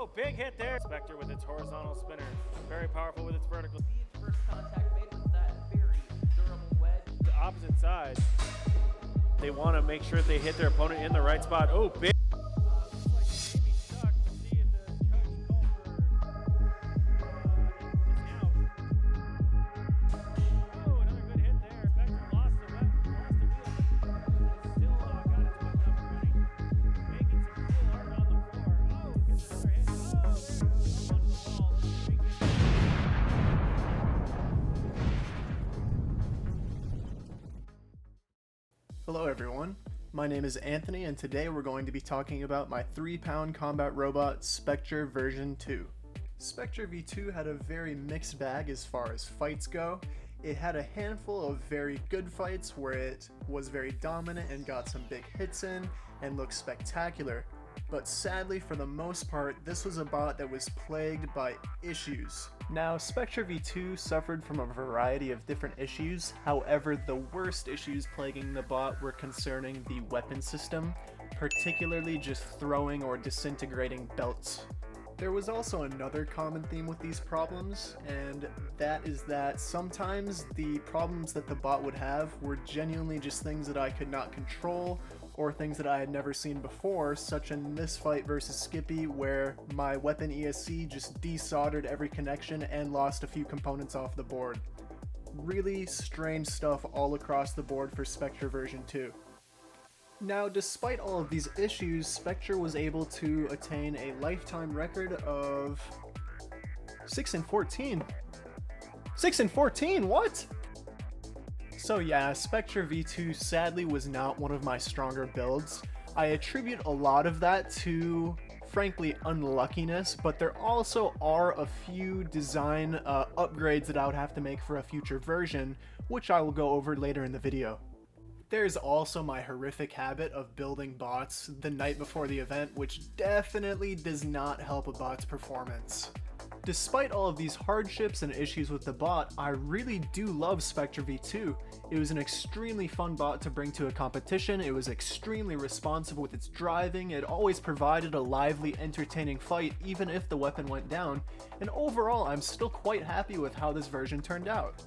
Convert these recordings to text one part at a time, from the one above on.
Oh, big hit there. Spectre with its horizontal spinner. Very powerful with its vertical. First contact made with that very durable wedge. The opposite side. They want to make sure they hit their opponent in the right spot. Oh, big. Hello everyone, my name is Anthony and today we're going to be talking about my 3-pound combat robot Specture version 2. Spectre V2 had a very mixed bag as far as fights go. It had a handful of very good fights where it was very dominant and got some big hits in and looked spectacular. But sadly, for the most part, this was a bot that was plagued by issues. Now, Spectre V2 suffered from a variety of different issues, however, the worst issues plaguing the bot were concerning the weapon system, particularly just throwing or disintegrating belts. There was also another common theme with these problems, and that is that sometimes the problems that the bot would have were genuinely just things that I could not control, or things that I had never seen before, such in this fight versus Skippy where my weapon ESC just desoldered every connection and lost a few components off the board. Really strange stuff all across the board for Spectre version 2. Now, despite all of these issues, Spectre was able to attain a lifetime record of 6-14. 6-14, what? So yeah, Spectre V2 sadly was not one of my stronger builds. I attribute a lot of that to, frankly, unluckiness, but there also are a few design upgrades that I would have to make for a future version, which I will go over later in the video. There's also my horrific habit of building bots the night before the event, which definitely does not help a bot's performance. Despite all of these hardships and issues with the bot, I really do love Spectre V2. It was an extremely fun bot to bring to a competition, it was extremely responsive with its driving, it always provided a lively, entertaining fight even if the weapon went down, and overall I'm still quite happy with how this version turned out.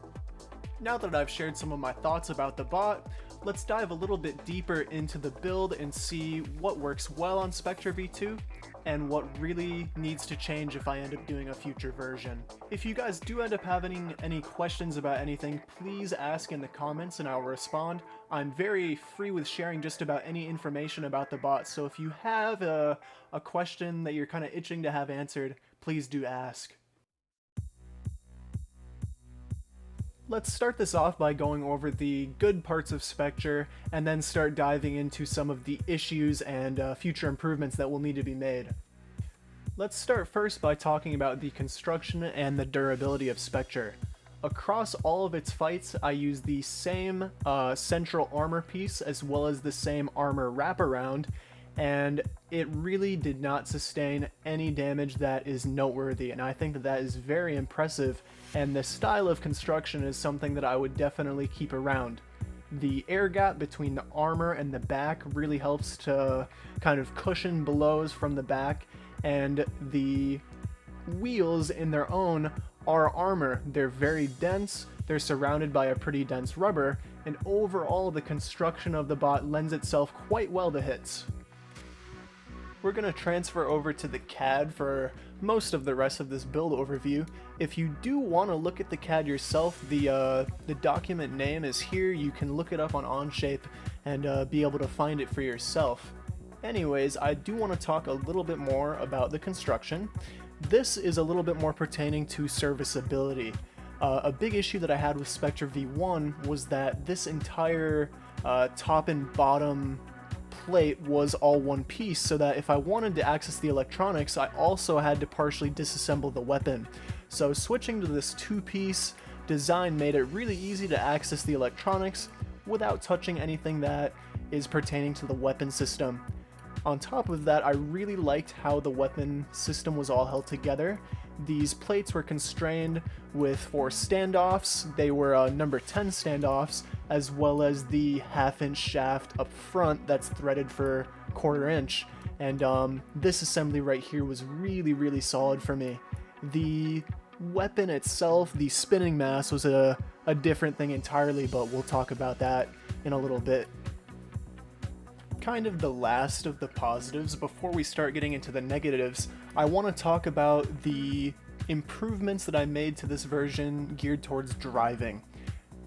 Now that I've shared some of my thoughts about the bot, let's dive a little bit deeper into the build and see what works well on Spectre V2 and what really needs to change if I end up doing a future version. If you guys do end up having any questions about anything, please ask in the comments and I'll respond. I'm very free with sharing just about any information about the bot, so if you have a question that you're kind of itching to have answered, please do ask. Let's start this off by going over the good parts of Spectre and then start diving into some of the issues and future improvements that will need to be made. Let's start first by talking about the construction and the durability of Spectre. Across all of its fights, I use the same central armor piece as well as the same armor wraparound, and it really did not sustain any damage that is noteworthy, and I think that that is very impressive, and the style of construction is something that I would definitely keep around. The air gap between the armor and the back really helps to kind of cushion blows from the back, and the wheels in their own are armor. They're very dense, they're surrounded by a pretty dense rubber, and overall the construction of the bot lends itself quite well to hits. We're going to transfer over to the CAD for most of the rest of this build overview. If you do want to look at the CAD yourself, the document name is here. You can look it up on Onshape and be able to find it for yourself. Anyways, I do want to talk a little bit more about the construction. This is a little bit more pertaining to serviceability. A big issue that I had with Spectre V1 was that this entire top and bottom plate was all one piece, so that if I wanted to access the electronics, I also had to partially disassemble the weapon. So switching to this two-piece design made it really easy to access the electronics without touching anything that is pertaining to the weapon system. On top of that, I really liked how the weapon system was all held together. These plates were constrained with 4 standoffs. They were number 10 standoffs, as well as the half-inch shaft up front that's threaded for 1/4 inch. and this assembly right here was really solid for me. The weapon itself, the spinning mass, was a different thing entirely, but we'll talk about that in a little bit. Kind of the last of the positives. Before we start getting into the negatives, I want to talk about the improvements that I made to this version geared towards driving.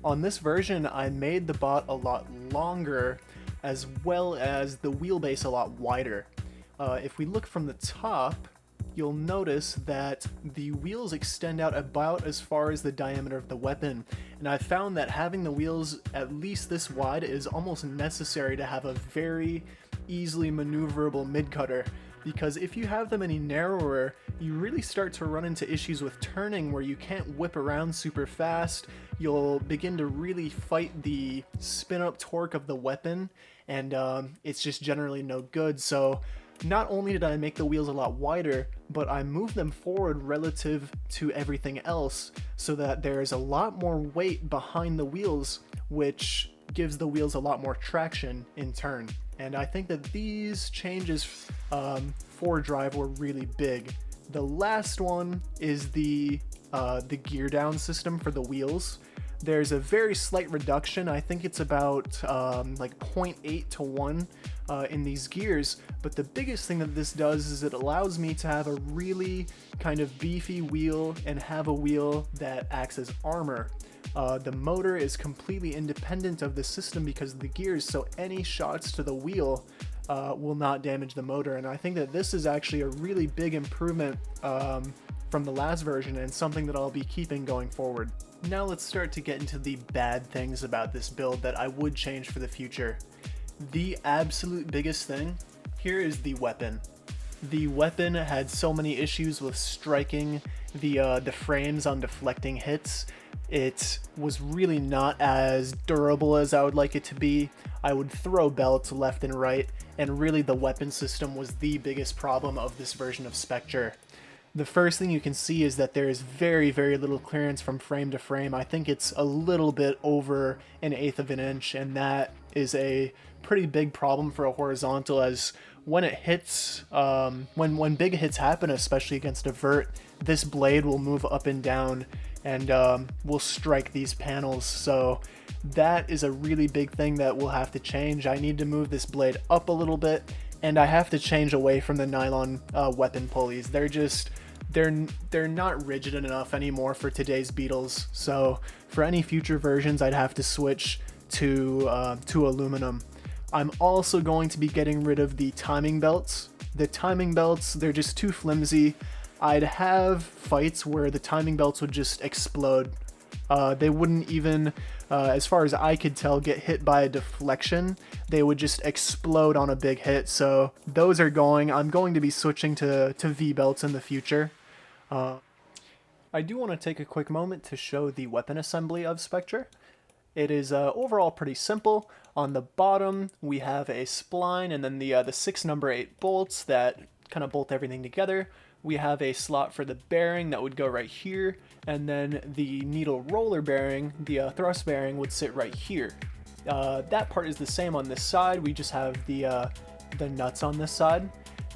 On this version, I made the bot a lot longer, as well as the wheelbase a lot wider. If we look from the top, you'll notice that the wheels extend out about as far as the diameter of the weapon, and I found that having the wheels at least this wide is almost necessary to have a very easily maneuverable mid-cutter, because if you have them any narrower, you really start to run into issues with turning where you can't whip around super fast. You'll begin to really fight the spin-up torque of the weapon, and it's just generally no good. So not only did I make the wheels a lot wider, but I moved them forward relative to everything else so that there's a lot more weight behind the wheels, which gives the wheels a lot more traction in turn. And I think that these changes for drive were really big. The last one is the gear down system for the wheels. There's a very slight reduction. I think it's about like 0.8 to 1 in these gears, but the biggest thing that this does is it allows me to have a really kind of beefy wheel and have a wheel that acts as armor. The motor is completely independent of the system because of the gears, so any shots to the wheel will not damage the motor, and I think that this is actually a really big improvement from the last version and something that I'll be keeping going forward. Now let's start to get into the bad things about this build that I would change for the future. The absolute biggest thing here is the weapon. The weapon had so many issues with striking the frames on deflecting hits. It was really not as durable as I would like it to be. I would throw belts left and right, and really the weapon system was the biggest problem of this version of Specture. The first thing you can see is that there is very little clearance from frame to frame. I think it's a little bit over 1/8 of an inch, and that is a pretty big problem for a horizontal, as when it hits, when big hits happen, especially against a vert, this blade will move up and down and will strike these panels. So that is a really big thing that we'll have to change. I need to move this blade up a little bit, and I have to change away from the nylon weapon pulleys. They're not rigid enough anymore for today's beetles. So for any future versions, I'd have to switch to aluminum. I'm also going to be getting rid of the timing belts. The timing belts, they're just too flimsy. I'd have fights where the timing belts would just explode. They wouldn't even, as far as I could tell, get hit by a deflection. They would just explode on a big hit. So those are going. I'm going to be switching to V-belts in the future. I do want to take a quick moment to show the weapon assembly of Spectre. It is overall pretty simple. On the bottom, we have a spline and then the 6 number 8 bolts that kind of bolt everything together. We have a slot for the bearing that would go right here, and then the needle roller bearing, the thrust bearing, would sit right here. That part is the same on this side. We just have the nuts on this side.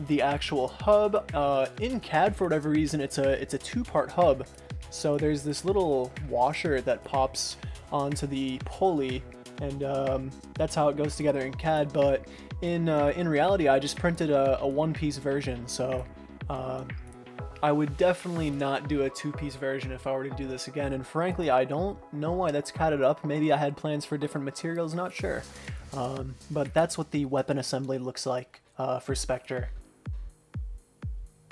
The actual hub, in CAD for whatever reason, it's a 2-part hub. So there's this little washer that pops onto the pulley, and that's how it goes together in CAD. But in reality, I just printed a 1-piece version, so I would definitely not do a 2-piece version if I were to do this again. And frankly, I don't know why that's catted up. Maybe I had plans for different materials, not sure. But that's what the weapon assembly looks like for Spectre.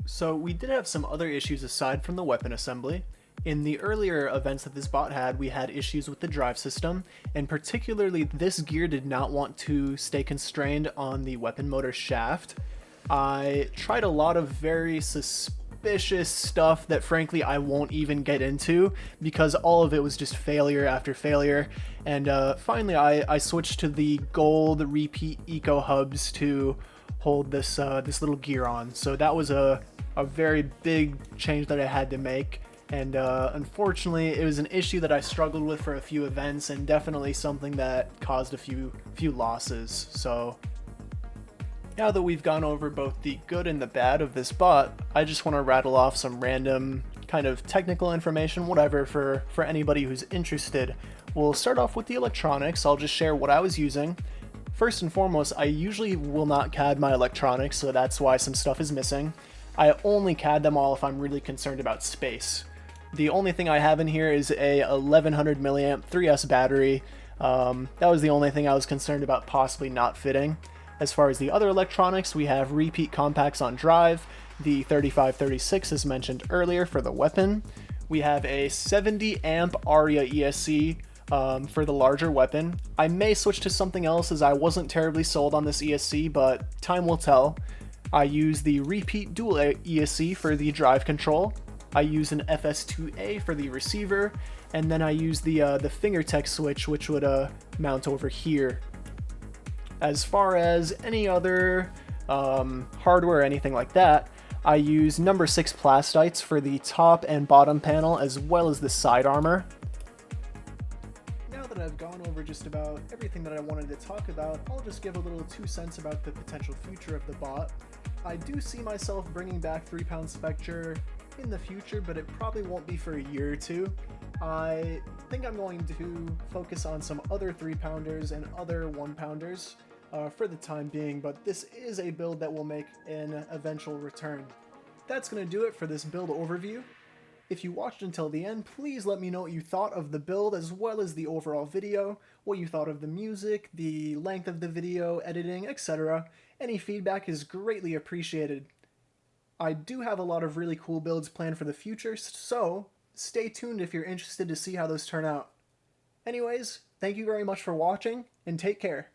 So we did have some other issues aside from the weapon assembly. In the earlier events that this bot had, we had issues with the drive system, and particularly this gear did not want to stay constrained on the weapon motor shaft. I tried a lot of very suspicious stuff that frankly I won't even get into because all of it was just failure after failure, and finally I switched to the gold repeat eco hubs to hold this little gear on. So that was a very big change that I had to make. And unfortunately, it was an issue that I struggled with for a few events, and definitely something that caused a few losses. So Now that we've gone over both the good and the bad of this bot, I just want to rattle off some random kind of technical information, whatever, for anybody who's interested. We'll start off with the electronics. I'll just share what I was using. First and foremost, I usually will not CAD my electronics, so that's why some stuff is missing. I only CAD them all if I'm really concerned about space. The only thing I have in here is a 1100 milliamp 3S battery. That was the only thing I was concerned about possibly not fitting. As far as the other electronics, we have repeat compacts on drive, the 3536 as mentioned earlier for the weapon. We have a 70 amp ARIA ESC for the larger weapon. I may switch to something else as I wasn't terribly sold on this ESC, but time will tell. I use the repeat dual ESC for the drive control. I use an FS2A for the receiver, and then I use the FingerTech switch, which would mount over here. As far as any other hardware or anything like that, I use number 6 plastites for the top and bottom panel as well as the side armor. Now that I've gone over just about everything that I wanted to talk about, I'll just give a little 2 cents about the potential future of the bot. I do see myself bringing back 3-pound Specture in the future, but it probably won't be for a year or two. I think I'm going to focus on some other 3-pounders and other 1-pounders for the time being, but this is a build that will make an eventual return. That's going to do it for this build overview. If you watched until the end, please let me know what you thought of the build as well as the overall video, what you thought of the music, the length of the video, editing, etc. Any feedback is greatly appreciated. I do have a lot of really cool builds planned for the future, so stay tuned if you're interested to see how those turn out. Anyways, thank you very much for watching, and take care.